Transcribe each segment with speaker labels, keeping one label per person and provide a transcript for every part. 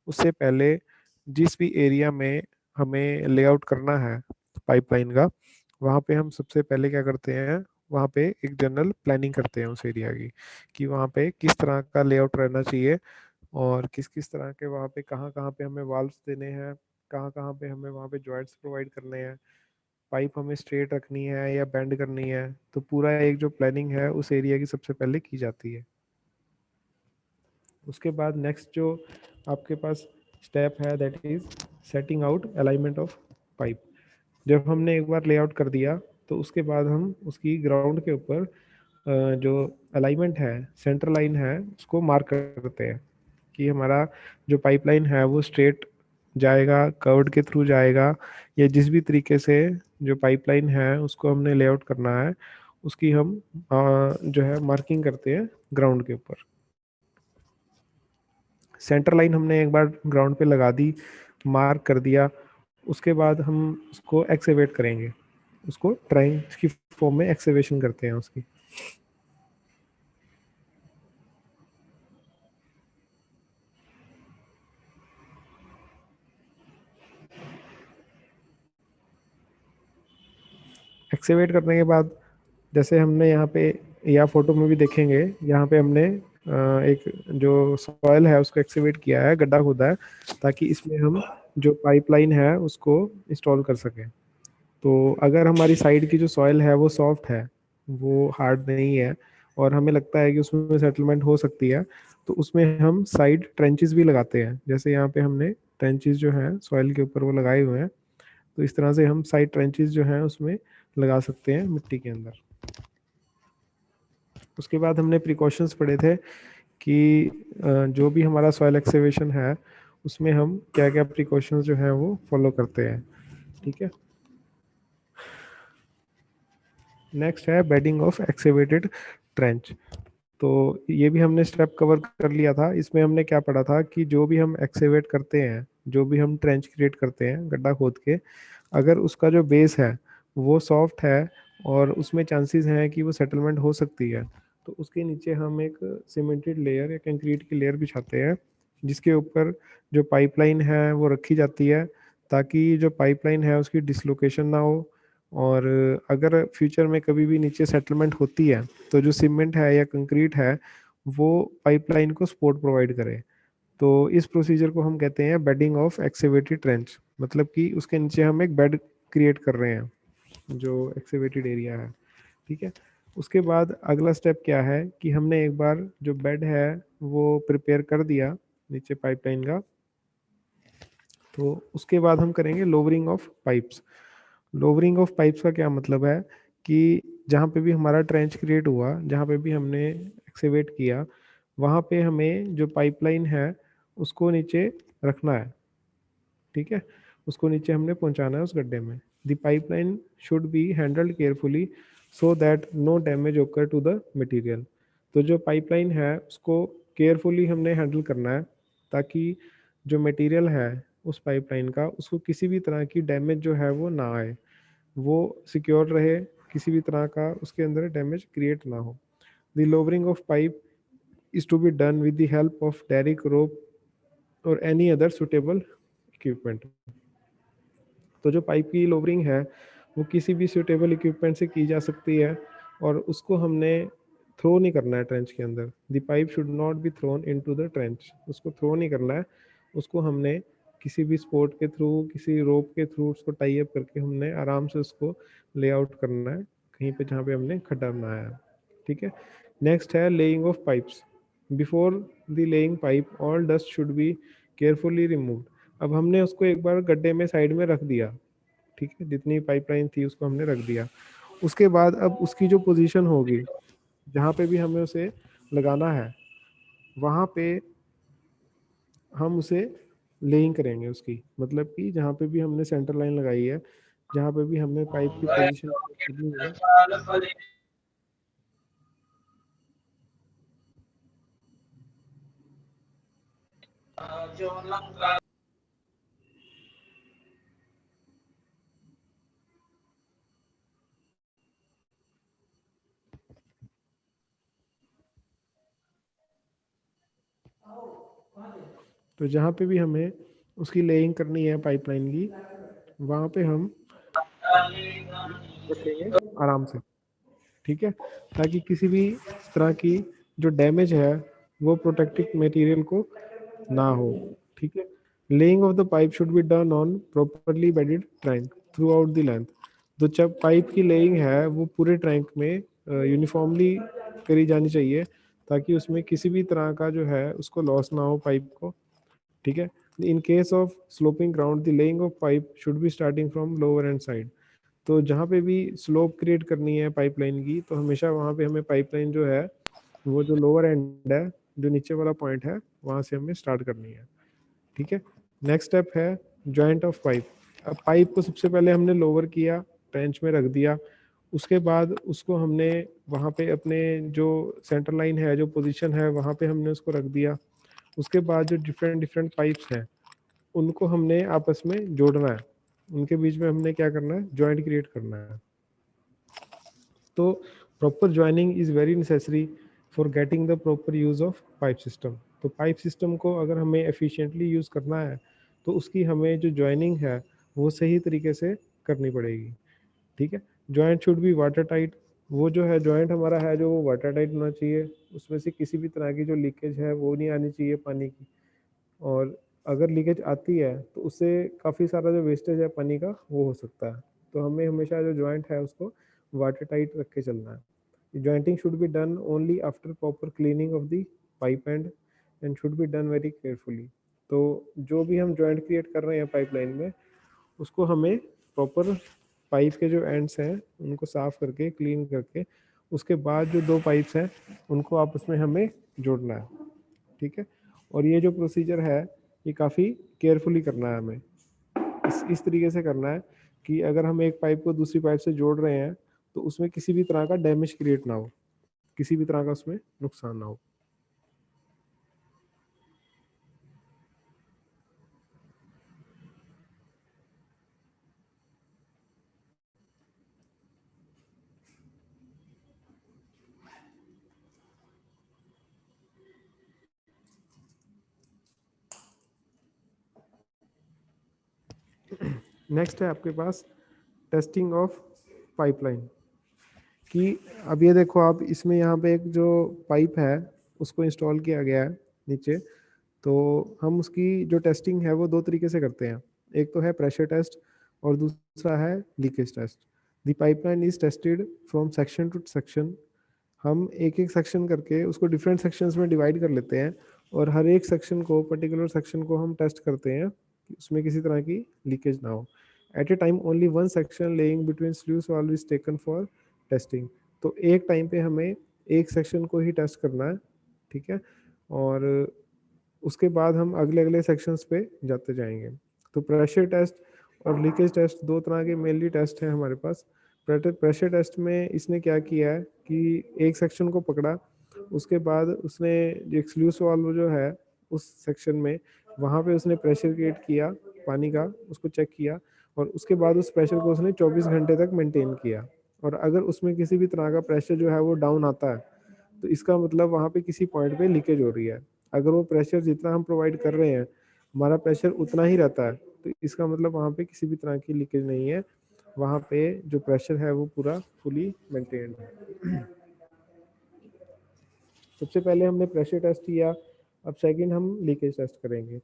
Speaker 1: उससे पहले जिस भी एरिया में हमें लेआउट करना है पाइपलाइन का, वहाँ पे हम सबसे पहले क्या करते हैं, वहाँ पे एक जनरल प्लानिंग करते हैं उस एरिया की, कि वहाँ पे किस तरह का लेआउट रहना चाहिए, और किस किस तरह के वहाँ पे कहाँ कहाँ पे हमें वाल्व्स देने हैं, कहाँ कहाँ पे हमें वहाँ पे जॉइंट्स प्रोवाइड करने हैं, पाइप हमें स्ट्रेट रखनी है या बेंड करनी है। तो पूरा एक जो प्लानिंग है उस एरिया की सबसे पहले की जाती है। उसके बाद नेक्स्ट जो आपके पास स्टेप है that is setting out alignment of pipe. जब हमने एक बार लेआउट कर दिया तो उसके बाद हम उसकी ग्राउंड के ऊपर जो अलाइनमेंट है, सेंटर लाइन है, उसको मार्क करते हैं कि हमारा जो पाइपलाइन है वो स्ट्रेट जाएगा, कर्व्ड के थ्रू जाएगा, या जिस भी तरीके से जो पाइपलाइन है उसको हमने लेआउट करना है उसकी हम जो है मार्किंग करते हैं ग्राउंड के ऊपर। सेंटर लाइन हमने एक बार ग्राउंड पे लगा दी, मार्क कर दिया, उसके बाद हम उसको एक्सेवेट करेंगे, उसको ट्राइंग की फॉर्म में एक्सेवेशन करते हैं उसकी। एक्सेवेट करने के बाद जैसे हमने यहाँ पे या फोटो में भी देखेंगे, यहाँ पे हमने एक जो सॉइल है उसको एक्सेवेट किया है, गड्ढा खोदा है, ताकि इसमें हम जो पाइपलाइन है उसको इंस्टॉल कर सकें। तो अगर हमारी साइड की जो सॉइल है वो सॉफ्ट है, वो हार्ड नहीं है, और हमें लगता है कि उसमें सेटलमेंट हो सकती है, तो उसमें हम साइड ट्रेंचेस भी लगाते हैं। जैसे यहाँ पे हमने ट्रेंचेस जो हैं सॉइल के ऊपर वो लगाए हुए हैं, तो इस तरह से हम साइड ट्रेंचेस जो हैं उसमें लगा सकते हैं मिट्टी के अंदर। उसके बाद हमने प्रिकॉशंस पढ़े थे कि जो भी हमारा सॉइल एक्सेवेशन है उसमें हम क्या क्या प्रिकॉशंस जो हैं वो फॉलो करते हैं। ठीक है। नेक्स्ट है बेडिंग ऑफ एक्सेवेटेड ट्रेंच। तो ये भी हमने स्टेप कवर कर लिया था। इसमें हमने क्या पढ़ा था कि जो भी हम एक्सेवेट करते हैं, जो भी हम ट्रेंच क्रिएट करते हैं गड्ढा खोद के, अगर उसका जो बेस है वो सॉफ्ट है और उसमें चांसेस हैं कि वो सेटलमेंट हो सकती है, तो उसके नीचे हम एक सीमेंटेड लेयर या कंक्रीट की लेयर बिछाते हैं, जिसके ऊपर जो पाइपलाइन है वो रखी जाती है, ताकि जो पाइपलाइन है उसकी डिसलोकेशन ना हो। और अगर फ्यूचर में कभी भी नीचे सेटलमेंट होती है तो जो सीमेंट है या कंक्रीट है वो पाइपलाइन को सपोर्ट प्रोवाइड करे। तो इस प्रोसीजर को हम कहते हैं बेडिंग ऑफ एक्सेवेटेड ट्रेंच, मतलब कि उसके नीचे हम एक बेड क्रिएट कर रहे हैं जो एक्सेवेटेड एरिया है। ठीक है। उसके बाद अगला स्टेप क्या है कि हमने एक बार जो बेड है वो प्रिपेयर कर दिया नीचे पाइपलाइन का, तो उसके बाद हम करेंगे lowering of pipes. Lowering of pipes का क्या मतलब है कि जहाँ पे भी हमारा ट्रेंच क्रिएट हुआ, जहाँ पे भी हमने एक्सेवेट किया, वहाँ पे हमें जो पाइपलाइन है उसको नीचे रखना है। ठीक है। उसको नीचे हमने पहुँचाना है उस गड्ढे में। The pipeline should be handled carefully so that no damage occur to the material. तो जो पाइपलाइन है उसको केयरफुली हमने हैंडल करना है, ताकि जो मटेरियल है उस पाइपलाइन का उसको किसी भी तरह की डैमेज जो है वो ना आए, वो सिक्योर रहे, किसी भी तरह का उसके अंदर डैमेज क्रिएट ना हो। The lowering of pipe is to be done with the help of derrick rope or any other suitable equipment। तो जो पाइप की लोवरिंग है वो किसी भी सुटेबल इक्विपमेंट से की जा सकती है, और उसको हमने थ्रो नहीं करना है ट्रेंच के अंदर। The pipe should not be thrown into the trench, उसको थ्रो नहीं करना है, उसको हमने किसी भी स्पोर्ट के थ्रू, किसी रोप के थ्रू उसको टाई अप करके हमने आराम से उसको लेआउट करना है कहीं पे जहाँ पे हमने खड्डा बनाया है। ठीक है। नेक्स्ट है laying of pipes. Before the laying pipe all dust should be carefully removed. अब हमने उसको एक बार गड्ढे में साइड में रख दिया, ठीक है, जितनी पाइपलाइन थी उसको हमने रख दिया। उसके बाद अब उसकी जो पोजीशन होगी जहाँ पे भी हमें उसे लगाना है, वहाँ पे हम उसे लेइंग करेंगे उसकी, मतलब कि जहाँ पे भी हमने सेंटर लाइन लगाई है, जहाँ पे भी हमने पाइप की पोजीशन करनी है, तो जहाँ पे भी हमें उसकी लेइंग करनी है पाइपलाइन की, वहाँ पे हम रखेंगे आराम से, ठीक है, ताकि किसी भी तरह की जो डैमेज है वो प्रोटेक्टिव मटेरियल को ना हो, ठीक है। Laying of the pipe should be done on properly bedded trunk through out the length. तो जब पाइप की लेइंग है वो पूरे ट्रैंक में यूनिफॉर्मली करी जानी चाहिए, ताकि उसमें किसी भी तरह का जो है उसको लॉस ना हो पाइप को, ठीक है। In case of sloping ground the laying of pipe should be starting from lower and side. तो जहाँ पे भी स्लोप क्रिएट करनी है पाइपलाइन की, तो हमेशा वहाँ पे हमें पाइपलाइन जो है वो जो लोअर एंड है, जो नीचे वाला पॉइंट है, वहाँ से हमें स्टार्ट करनी है, ठीक है। नेक्स्ट स्टेप है जॉइंट ऑफ पाइप। अब पाइप को सबसे पहले हमने लोअर किया, ट्रेंच में रख दिया, उसके बाद उसको हमने वहाँ पे अपने जो सेंटर लाइन है, जो पोजीशन है, वहाँ पे हमने उसको रख दिया। उसके बाद जो डिफरेंट डिफरेंट पाइप्स हैं उनको हमने आपस में जोड़ना है, उनके बीच में हमने क्या करना है, जॉइंट क्रिएट करना है। तो proper joining is very necessary for getting the proper use of pipe system. तो पाइप सिस्टम को अगर हमें एफिशिएंटली यूज करना है तो उसकी हमें जो ज्वाइनिंग है वो सही तरीके से करनी पड़ेगी, ठीक है। Joint should be water tight. वो जो है जॉइंट हमारा है जो वो वाटर टाइट होना चाहिए, उसमें से किसी भी तरह की जो लीकेज है वो नहीं आनी चाहिए पानी की। और अगर लीकेज आती है तो उससे काफ़ी सारा जो वेस्टेज है पानी का वो हो सकता है। तो हमें हमेशा जो जॉइंट है उसको वाटर टाइट रख के चलना है। Jointing should be done only after proper cleaning of the pipe and should be done very carefully. तो जो भी हम जॉइंट क्रिएट कर रहे हैं पाइपलाइन में, उसको हमें प्रॉपर पाइप के जो एंड्स हैं उनको साफ करके क्लीन करके उसके बाद जो दो पाइप्स हैं उनको आपस में हमें जोड़ना है, ठीक है। और ये जो प्रोसीजर है ये काफ़ी केयरफुली करना है हमें, इस तरीके से करना है कि अगर हम एक पाइप को दूसरी पाइप से जोड़ रहे हैं तो उसमें किसी भी तरह का डैमेज क्रिएट ना हो, किसी भी तरह का उसमें नुकसान ना हो। नेक्स्ट है आपके पास टेस्टिंग ऑफ पाइपलाइन कि अब ये देखो आप इसमें यहाँ पे एक जो पाइप है उसको इंस्टॉल किया गया है नीचे। तो हम उसकी जो टेस्टिंग है वो दो तरीके से करते हैं, एक तो है प्रेशर टेस्ट और दूसरा है leakage test. The pipeline is tested from section to section. हम एक एक सेक्शन करके उसको डिफरेंट सेक्शंस में डिवाइड कर लेते हैं और हर एक सेक्शन को, पर्टिकुलर सेक्शन को हम टेस्ट करते हैं कि उसमें किसी तरह की लीकेज ना हो। At a time only one section laying between sluice valve is taken for testing. तो एक टाइम पे हमें एक सेक्शन को ही टेस्ट करना है, ठीक है। और उसके बाद हम अगले अगले सेक्शंस पे जाते जाएंगे। तो प्रेशर टेस्ट और लीकेज टेस्ट दो तरह के मेनली टेस्ट हैं हमारे पास। प्रेशर टेस्ट में इसने क्या किया है कि एक सेक्शन को पकड़ा, उसके बाद उसने जो एक्सक्लूसिव वाल्व जो है उस सेक्शन में वहाँ पे उसने प्रेशर क्रिएट किया पानी का, उसको चेक किया और उसके बाद उस प्रेशर को उसने 24 घंटे तक मेंटेन किया। और अगर उसमें किसी भी तरह का प्रेशर जो है वो डाउन आता है तो इसका मतलब वहाँ पे किसी पॉइंट पे लीकेज हो रही है। अगर वो प्रेशर जितना हम प्रोवाइड कर रहे हैं हमारा प्रेशर उतना ही रहता है तो इसका मतलब वहाँ पे किसी भी तरह की लीकेज नहीं है, वहाँ पे जो प्रेशर है वो पूरा फुली मेंटेन्ड है। सबसे पहले हमने प्रेशर टेस्ट किया, अब सेकंड हम लीकेज टेस्ट करेंगे।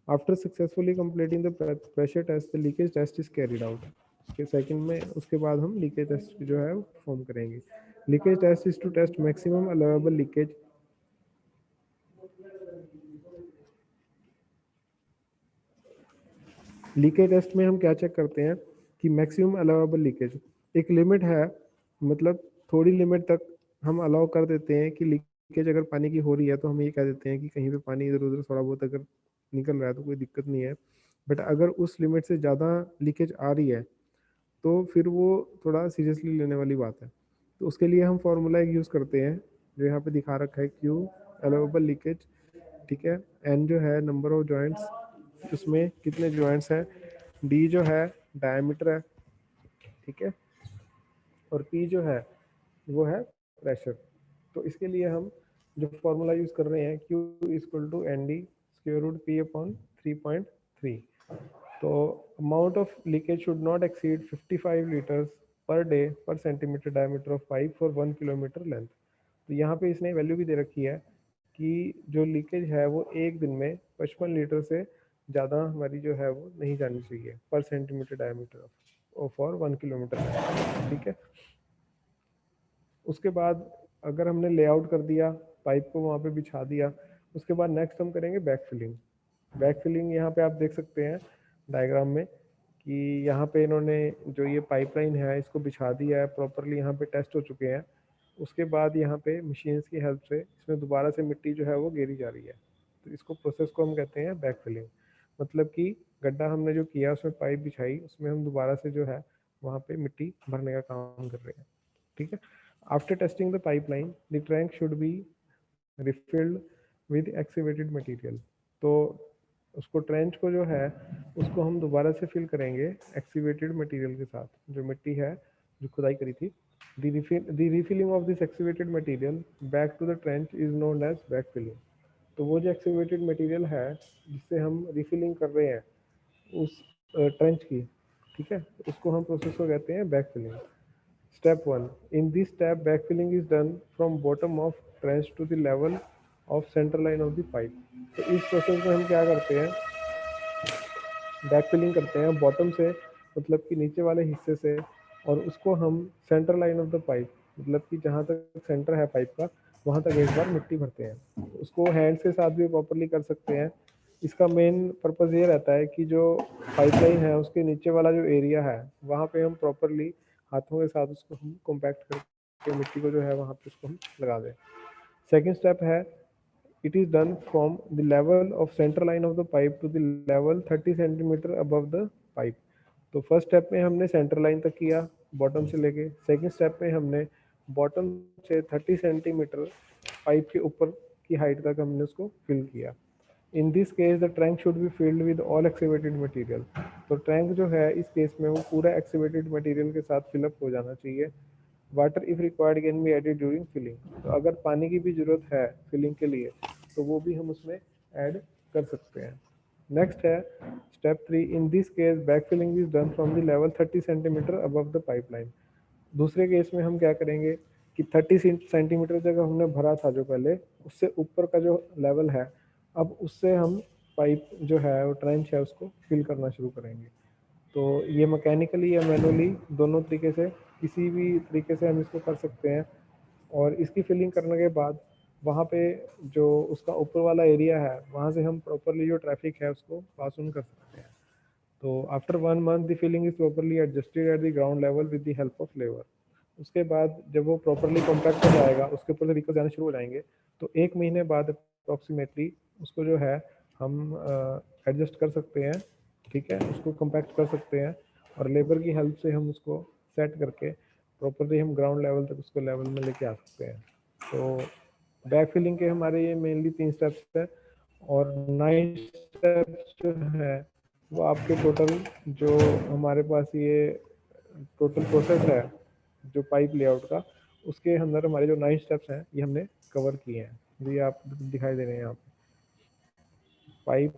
Speaker 1: After successfully completing the pressure test the leakage test is carried out. उसके सेकंड में उसके बाद हम लीकेज टेस्ट जो है वो परफॉर्म करेंगे। Leakage test is to test maximum allowable leakage. Leakage test में हम क्या चेक करते हैं कि मैक्सिमम अलाउएबल लीकेज, एक लिमिट है, मतलब थोड़ी लिमिट तक हम अलाउ कर देते हैं कि लीकेज अगर पानी की हो रही है तो हम ये कह देते हैं कि कहीं पे पानी इधर उधर थोड़ा बहुत अगर निकल रहा है तो कोई दिक्कत नहीं है। बट अगर उस लिमिट से ज़्यादा लीकेज आ रही है तो फिर वो थोड़ा सीरियसली लेने वाली बात है। तो उसके लिए हम फार्मूला एक यूज़ करते हैं जो यहाँ पे दिखा रखा है, क्यू अलाउएबल लीकेज, ठीक है। एन जो है नंबर ऑफ जॉइंट्स, उसमें कितने जॉइंट्स हैं, डी जो है डायमीटर है, ठीक है। और पी जो है वो है प्रेशर। तो इसके लिए हम जो फॉर्मूला यूज़ कर रहे हैं, Q equal to N D square root P upon 3.3। तो amount of leakage should not exceed 55 litres per day per centimetre diameter of pipe for 1 kilometre length. तो यहाँ पे इसने वैल्यू भी दे रखी है कि जो लीकेज है वो एक दिन में 55 लीटर से ज़्यादा हमारी जो है वो नहीं जानी चाहिए पर सेंटीमीटर डायमीटर फॉर 1 किलोमीटर, ठीक है। उसके बाद अगर हमने लेआउट कर दिया, पाइप को वहाँ पे बिछा दिया, उसके बाद नेक्स्ट हम करेंगे बैक फिलिंग। बैक फिलिंग यहाँ पे आप देख सकते हैं डायग्राम में कि यहाँ पे इन्होंने जो ये पाइपलाइन है इसको बिछा दिया है प्रॉपरली, यहाँ पे टेस्ट हो चुके हैं। उसके बाद यहाँ पे मशीन्स की हेल्प से इसमें दोबारा से मिट्टी जो है वो गेरी जा रही है। तो इसको प्रोसेस को हम कहते हैं बैक फिलिंग। मतलब कि गड्ढा हमने जो किया उसमें पाइप बिछाई, उसमें हम दोबारा से जो है वहाँ पे मिट्टी भरने का काम कर रहे हैं, ठीक है। After testing the pipeline the tank should be refilled with excavated material. तो उसको ट्रेंच को जो है उसको हम दोबारा से फिल करेंगे एक्सीवेटेड मटेरियल के साथ, जो मिट्टी है जो खुदाई करी थी। The refilling of this excavated material back to the trench is known as backfilling. तो वो जो एक्सीवेटेड मटेरियल है जिससे हम रिफिलिंग कर रहे हैं उस ट्रेंच की, ठीक है, उसको हम प्रोसेस को कहते हैं back filling. Step 1. In this step, backfilling is done from bottom of trench to the level of center line of the pipe. तो इस प्रोसेस में हम क्या करते हैं, बैक फिलिंग करते हैं बॉटम से, मतलब कि नीचे वाले हिस्से से, और उसको हम centre line of the pipe, मतलब कि जहाँ तक सेंटर है पाइप का वहाँ तक एक बार मिट्टी भरते हैं। उसको हैंड के साथ भी प्रॉपरली कर सकते हैं। इसका मेन पर्पज़ ये रहता है कि जो पाइपलाइन है उसके नीचे वाला जो एरिया है वहाँ पे हम प्रॉपरली हाथों के साथ उसको हम कॉम्पैक्ट करके मिट्टी को जो है वहाँ पे उसको हम लगा दें। सेकेंड स्टेप है, it is done from the level of center line of the pipe to the level 30 centimetre above the pipe। तो फर्स्ट स्टेप में हमने सेंटर लाइन तक किया बॉटम से लेके, सेकंड स्टेप में हमने बॉटम से 30 सेंटीमीटर पाइप के ऊपर की हाइट तक हमने उसको फिल किया। In this case the tank should be filled with all excavated material. तो टैंक जो है इस केस में वो पूरा एक्सीवेटेड मटेरियल के साथ फिलअप हो जाना चाहिए। Water if required can be added during filling. तो अगर पानी की भी जरूरत है फिलिंग के लिए तो वो भी हम उसमें ऐड कर सकते हैं। नेक्स्ट है step 3। In this case back filling is done from the level 30 centimetre above the pipeline. दूसरे केस में हम क्या करेंगे कि 30 सेंटीमीटर जगह हमने भरा था जो पहले, उससे ऊपर का जो लेवल है अब उससे हम पाइप जो है वो ट्रेंच है उसको फिल करना शुरू करेंगे। तो ये मैकेनिकली या मैनुअली दोनों तरीके से, किसी भी तरीके से हम इसको कर सकते हैं। और इसकी फिलिंग करने के बाद वहाँ पे जो उसका ऊपर वाला एरिया है वहाँ से हम प्रॉपरली जो ट्रैफिक है उसको पास ऑन कर सकते हैं। तो after 1 month the filling is properly adjusted at the ground level with the help of labour. उसके बाद जब वो प्रॉपरली कॉम्पैक्ट हो जाएगा, उसके ऊपर से व्हीकल जाने शुरू हो जाएंगे, तो 1 महीने बाद अप्रॉक्सीमेटली उसको जो है हम एडजस्ट कर सकते हैं, ठीक है, उसको कॉम्पैक्ट कर सकते हैं और लेबर की हेल्प से हम उसको सेट करके प्रॉपरली हम ग्राउंड लेवल तक उसको लेवल में लेके आ सकते हैं। तो बैक फिलिंग के हमारे ये मेनली 3 स्टेप्स हैं। और 9 स्टेप्स जो है वो आपके टोटल जो हमारे पास ये टोटल प्रोसेस है जो पाइप लेआउट का, उसके अंदर हमारे जो 9 स्टेप्स हैं ये हमने कवर किए हैं। ये आप दिखाई दे रहे हैं यहाँ पे, पाइप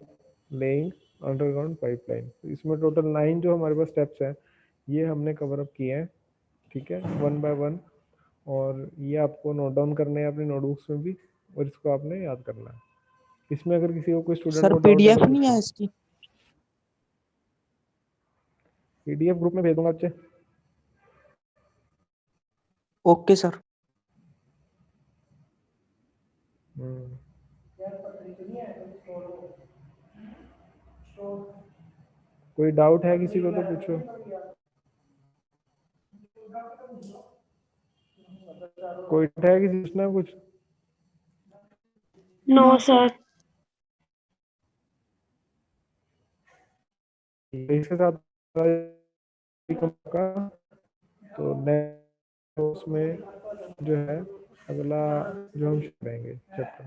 Speaker 1: लेइंग अंडरग्राउंड पाइपलाइन। तो इसमें टोटल 9 जो हमारे पास स्टेप्स हैं ये हमने कवर अप किए हैं, ठीक है, 1 बाय 1। और ये आपको नोट डाउन करने हैं अपने नोटबुक्स में भी, और इसको आपने याद करना है। इसमें अगर किसी को कोई स्टूडेंट
Speaker 2: सर
Speaker 1: को डाउट है
Speaker 2: पीडीएफ
Speaker 1: तो
Speaker 2: नहीं है
Speaker 1: पूछो।
Speaker 2: इसकी?
Speaker 1: पीडीएफ ग्रुप में भेज दूंगा बच्चे।
Speaker 2: Okay sir.
Speaker 1: कोई डाउट है किसी को तो पूछो। कोई है किसी पूछना कुछ?
Speaker 3: No sir.
Speaker 1: इसके साथ का तो नेक्स्ट उसमें जो है अगला जो हम करेंगे चैप्टर